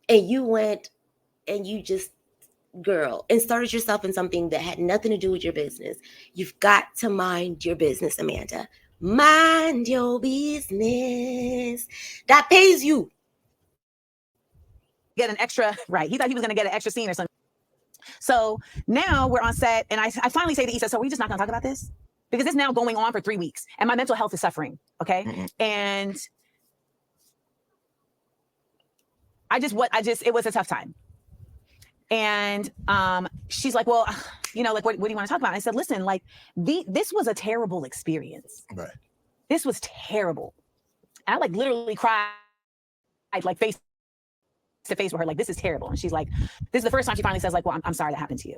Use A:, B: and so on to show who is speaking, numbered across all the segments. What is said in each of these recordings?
A: And you went and you just, girl, and started yourself in something that had nothing to do with your business. You've got to mind your business, Amanda. Mind your business. That pays you.
B: Get an extra, right? He thought he was going to get an extra scene or something. So now we're on set, and I finally say to Issa, so we're just not going to talk about this? Because it's now going on for 3 weeks, and my mental health is suffering, okay? Mm-hmm. And it was a tough time. And she's like, well, you know, like, what do you want to talk about? And I said, listen, like, this was a terrible experience.
C: Right.
B: This was terrible. And I, like, literally cried, like, face to face with her, like, this is terrible. And she's like, this is the first time she finally says, like, well, I'm sorry that happened to you.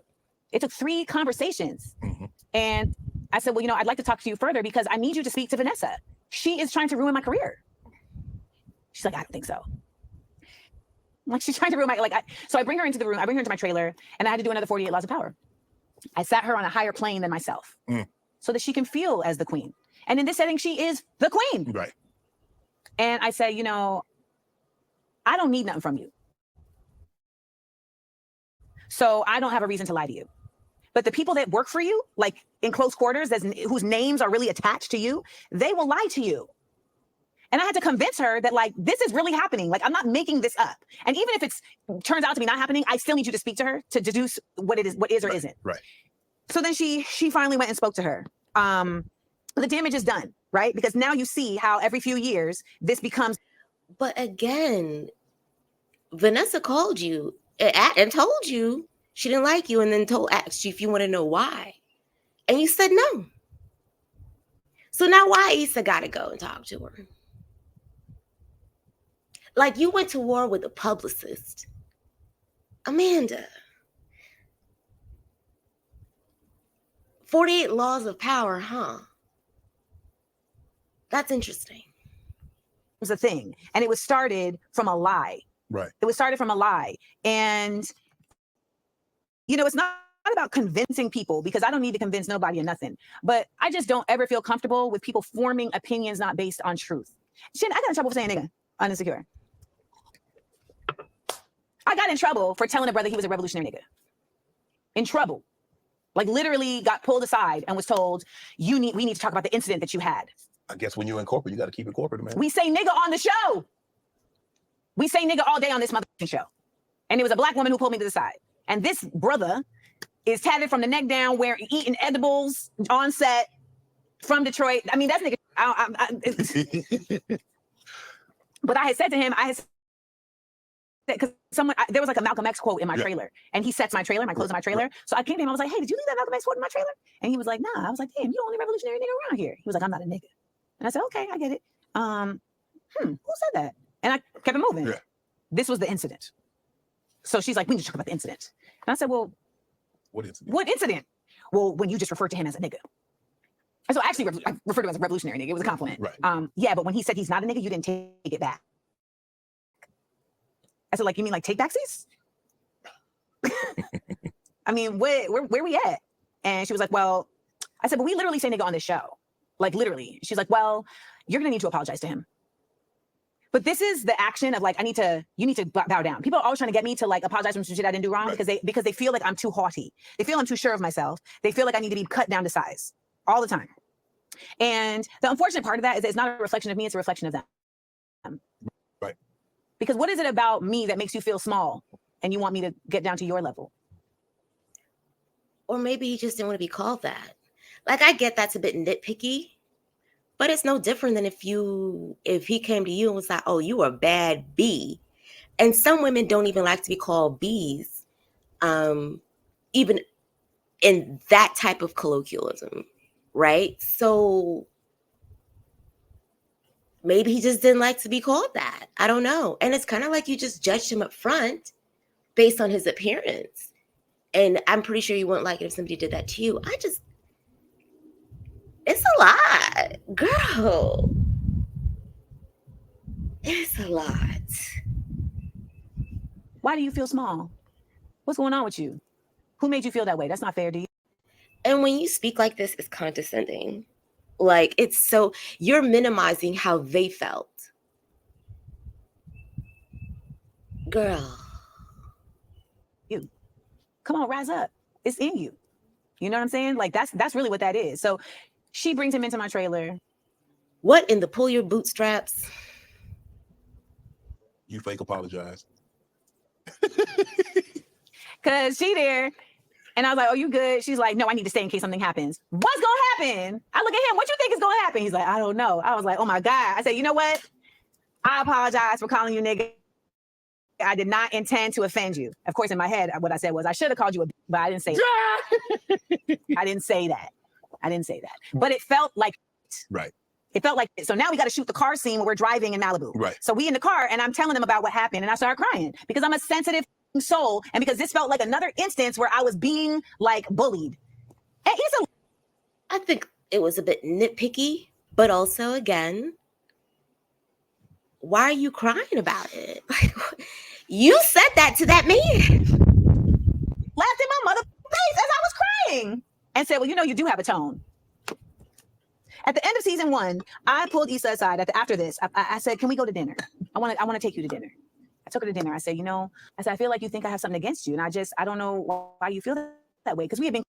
B: It took 3 conversations. Mm-hmm. And I said, well, you know, I'd like to talk to you further because I need you to speak to Vanessa. She is trying to ruin my career. She's like, I don't think so. Like, she's trying to ruin my, so I bring her into the room, I bring her into my trailer, and I had to do another 48 Laws of Power. I sat her on a higher plane than myself so that she can feel as the queen. And in this setting, she is the queen.
C: Right.
B: And I said, you know, I don't need nothing from you. So I don't have a reason to lie to you. But the people that work for you, like in close quarters, whose names are really attached to you, they will lie to you. And I had to convince her that, like, this is really happening. Like, I'm not making this up. And even if it turns out to be not happening, I still need you to speak to her to deduce what is or isn't.
C: Right.
B: So then she finally went and spoke to her. The damage is done, right? Because now you see how every few years this becomes.
A: But again, Vanessa called you and told you she didn't like you, and then asked you if you want to know why. And you said no. So now why Issa got to go and talk to her? Like, you went to war with a publicist. Amanda. 48 Laws of Power, huh? That's interesting.
B: It was a thing. And it was started from a lie.
C: Right.
B: It was started from a lie. And, you know, it's not about convincing people, because I don't need to convince nobody or nothing. But I just don't ever feel comfortable with people forming opinions not based on truth. Shit, I got in trouble for saying nigga on Insecure. I got in trouble for telling a brother he was a revolutionary nigga. In trouble. Like, literally got pulled aside and was told, we need to talk about the incident that you had.
C: I guess when you're in corporate, you got to keep it corporate, man.
B: We say nigga on the show. We say nigga all day on this motherfucking show. And it was a black woman who pulled me to the side. And this brother is tatted from the neck down, eating edibles on set from Detroit. I mean, that's nigga. But I had said to him, because there was like a Malcolm X quote in my trailer, and he sets my trailer, my clothes in my trailer. So I came to him, I was like, hey, did you leave that Malcolm X quote in my trailer? And he was like, nah. I was like, damn, you're the only revolutionary nigga around here. He was like, I'm not a nigga. And I said, okay, I get it. Who said that? And I kept it moving. Yeah. This was the incident. So she's like, we need to talk about the incident. And I said, well,
C: what incident?
B: What incident? Well, when you just referred to him as a nigga. And so actually, I referred to him as a revolutionary nigga. It was a compliment.
C: Right.
B: Yeah, but when he said he's not a nigga, you didn't take it back. I said, like, you mean like take back seats? I mean, where we at? And she was like, well, I said, but we literally say nigga on this show. Like, literally. She's like, well, you're going to need to apologize to him. But this is the action of, like, you need to bow down. People are always trying to get me to, like, apologize for some shit I didn't do wrong, right, because they feel like I'm too haughty. They feel I'm too sure of myself. They feel like I need to be cut down to size all the time. And the unfortunate part of that is that it's not a reflection of me, it's a reflection of them.
C: Right.
B: Because what is it about me that makes you feel small and you want me to get down to your level?
A: Or maybe he just didn't want to be called that. Like, I get that's a bit nitpicky, but it's no different than if he came to you and was like, oh, you are a bad bee. And some women don't even like to be called bees, even in that type of colloquialism, right? So maybe he just didn't like to be called that. I don't know. And it's kind of like you just judged him up front based on his appearance. And I'm pretty sure you wouldn't like it if somebody did that to you. It's a lot, girl. It's a lot.
B: Why do you feel small? What's going on with you? Who made you feel that way? That's not fair to you.
A: And when you speak like this, it's condescending. Like, you're minimizing how they felt. Girl.
B: You. Come on, rise up. It's in you. You know what I'm saying? Like that's really what that is. So she brings him into my trailer.
A: What in the pull your bootstraps?
C: You fake apologize.
B: Cause she there. And I was like, oh, you good? She's like, no, I need to stay in case something happens. What's gonna happen? I look at him, what you think is gonna happen? He's like, I don't know. I was like, oh my God. I said, you know what? I apologize for calling you nigga. I did not intend to offend you. Of course, in my head, what I said was, I should have called you a, but I didn't say that. I didn't say that. But it felt like,
C: right.
B: It felt like it. So now we got to shoot the car scene when we're driving in Malibu.
C: Right.
B: So we in the car and I'm telling them about what happened and I started crying because I'm a sensitive soul and because this felt like another instance where I was being like bullied. And Issa,
A: I think it was a bit nitpicky, but also again, why are you crying about it? You said that to that man.
B: laughed in my mother's face as I was crying and said, well, you know, you do have a tone. At the end of season 1, I pulled Issa aside after this. I said, can we go to dinner? I want to take you to dinner. I took her to dinner. I said, you know, I feel like you think I have something against you. And I don't know why you feel that way. Because we had been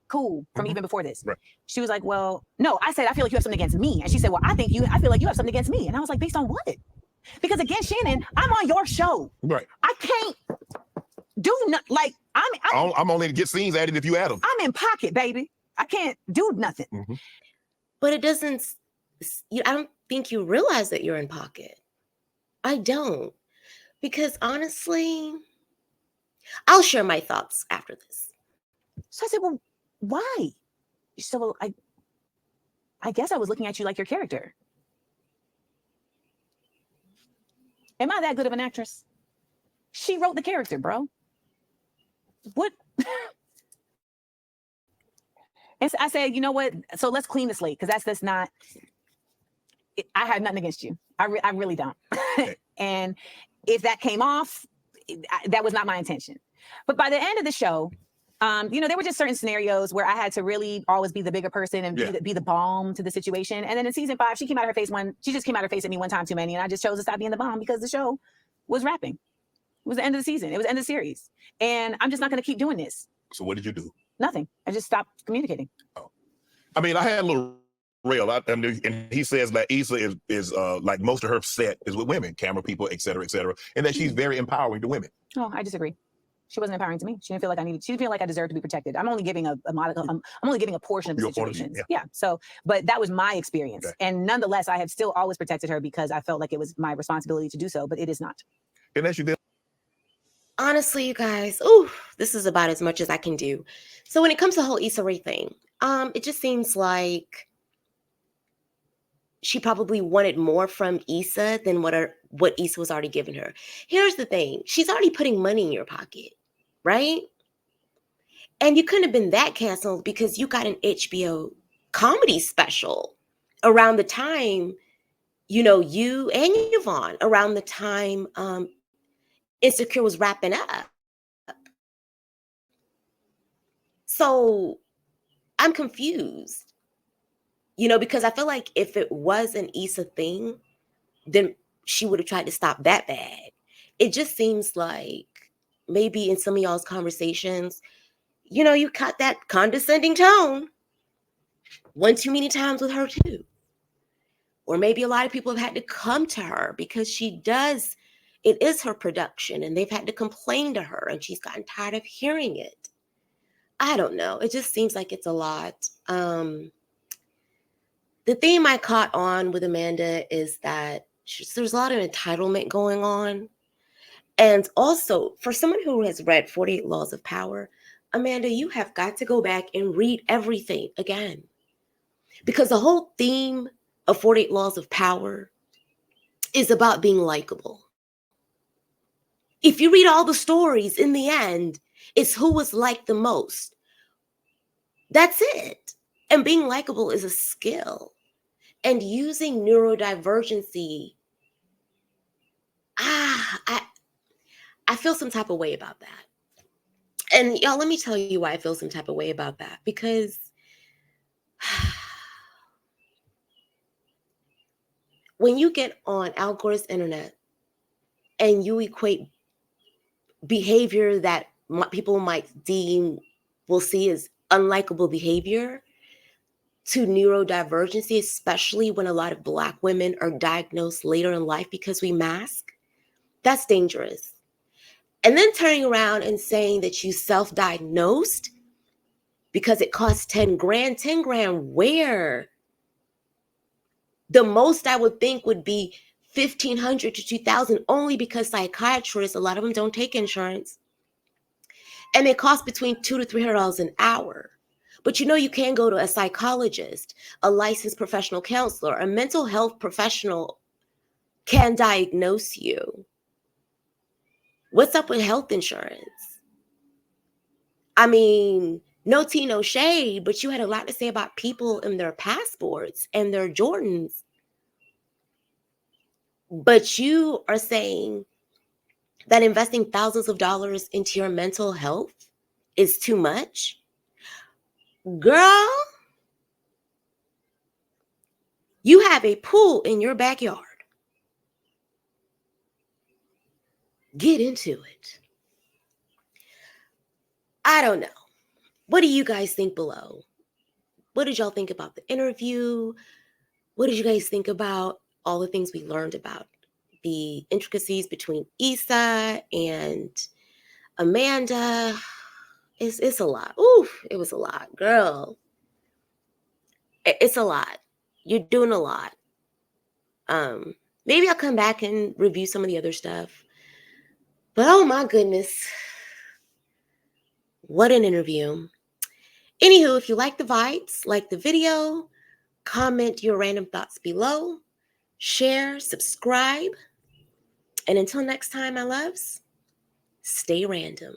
B: cool from even before this.
C: Right.
B: She was like, well, no, I said, I feel like you have something against me. And she said, well, I feel like you have something against me. And I was like, based on what? Because again, Shannon, I'm on your show.
C: Right.
B: I can't do nothing. Like,
C: I'm only to get scenes added if you add them.
B: I'm in pocket, baby. I can't do nothing.
C: Mm-hmm.
A: But it doesn't, I don't think you realize that you're in pocket. I don't. Because honestly, I'll share my thoughts after this.
B: So I said, well, why? She said, well, I guess I was looking at you like your character. Am I that good of an actress? She wrote the character, bro. What? And so I said, you know what? So let's clean the slate because that's not. I had nothing against you. I really don't. And if that came off, that was not my intention. But by the end of the show, you know, there were just certain scenarios where I had to really always be the bigger person and be the balm to the situation. And then in season 5, she just came out her face at me one time too many, and I just chose to stop being the balm because the show was wrapping. It was the end of the season. It was the end of the series, and I'm just not going to keep doing this.
C: So what did you do?
B: Nothing. I just stopped communicating.
C: Oh, I mean, I had a little real, and he says that Issa is like most of her set is with women, camera people, et cetera, and that she's very empowering to women.
B: Oh, I disagree. She wasn't empowering to me. She didn't feel like she didn't feel like I deserved to be protected. I'm only giving I'm only giving a portion of the situation. Yeah. So, but that was my experience. Okay. And nonetheless, I have still always protected her because I felt like it was my responsibility to do so, but it is not.
C: And as you did.
A: Honestly, you guys, this is about as much as I can do. So when it comes to the whole Issa Rae thing, it just seems like she probably wanted more from Issa than what Issa was already giving her. Here's the thing. She's already putting money in your pocket, right? And you couldn't have been that canceled because you got an HBO comedy special around the time, you know, you and Yvonne, around the time Insecure was wrapping up. So I'm confused, you know, because I feel like if it was an Issa thing, then she would have tried to stop that bag. It just seems like maybe in some of y'all's conversations, you know, you caught that condescending tone one too many times with her too. Or maybe a lot of people have had to come to her because it is her production and they've had to complain to her and she's gotten tired of hearing it. I don't know. It just seems like it's a lot. The theme I caught on with Amanda is that there's a lot of entitlement going on. And also, for someone who has read 48 Laws of Power, Amanda, you have got to go back and read everything again. Because the whole theme of 48 Laws of Power is about being likable. If you read all the stories, in the end, it's who was liked the most. That's it. And being likable is a skill. And using neurodivergency, I feel some type of way about that. And y'all, let me tell you why I feel some type of way about that. Because when you get on Al Gore's internet and you equate behavior that people might will see as unlikable behavior to neurodivergency, especially when a lot of Black women are diagnosed later in life because we mask, that's dangerous. And then turning around and saying that you self-diagnosed because it costs 10 grand. 10 grand where? The most I would think would be 1,500 to 2,000, only because psychiatrists, a lot of them don't take insurance. And it costs between $200 to $300 an hour. But you can go to a psychologist, a licensed professional counselor, a mental health professional can diagnose you. What's up with health insurance? I mean, no tea, no shade, but you had a lot to say about people and their passports and their Jordans. But you are saying that investing thousands of dollars into your mental health is too much? Girl, you have a pool in your backyard. Get into it. I don't know. What do you guys think below? What did y'all think about the interview? What did you guys think about all the things we learned about the intricacies between Issa and Amanda? It's a lot. Oof, it was a lot, girl. It's a lot. You're doing a lot. Maybe I'll come back and review some of the other stuff. But oh my goodness, what an interview. Anywho, if you like the vibes, like the video, comment your random thoughts below, share, subscribe, and until next time, my loves, stay random.